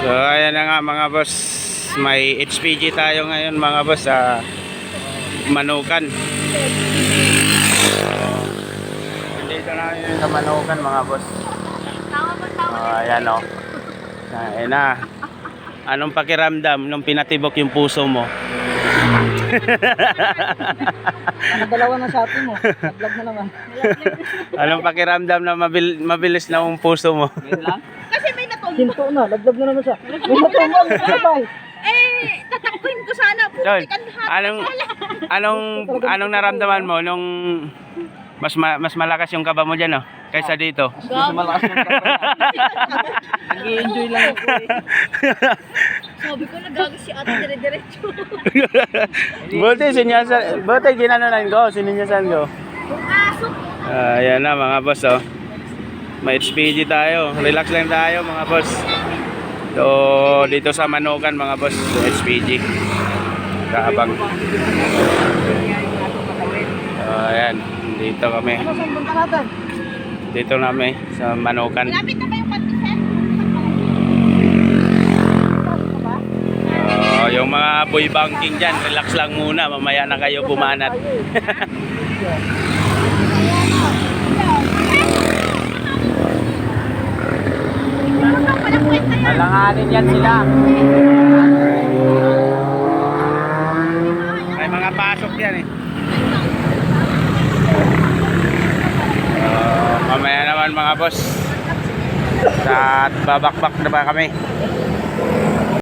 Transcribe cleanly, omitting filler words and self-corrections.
So ayan na nga mga boss, may HPG tayo ngayon mga boss sa Manukan. Dito na yun sa Manukan mga boss. Ayan o. Ayan na. Anong pakiramdam nung pinatibok yung puso mo? Dalawa na sa atin mo. Nag-vlog na naman. Anong pakiramdam na mabilis na yung puso mo? Kasi may natumba. Hinto na. Nag-vlog na naman siya. May natumba. Sabay. Tatakbuhin ko sana. Doon, Putikan anong naramdaman mo nung mas malakas yung kaba mo dyan, oh, kaysa dito? Mas malakas yung kapal. Nag-i-enjoy lang ako eh. Sabi ko nagagas si ate dire-diretso. Buti ginanonan ko, sininyasan ko. Yung aso. Ayan na mga boss, oh. May HPG tayo. Relax lang tayo mga boss. So, dito sa Manukan mga boss, HPG. Kaabang. Ayan, dito kami. Ano saan punta natin? Dito namin sa Manukan. Malapit na ba yung pantisan? Yung mga boy banking dyan, relax lang muna. Mamaya na kayo bumanat. Alanganin yan sila. May mga pasok yan eh. Mamaya naman mga boss. At babakbak na ba kami?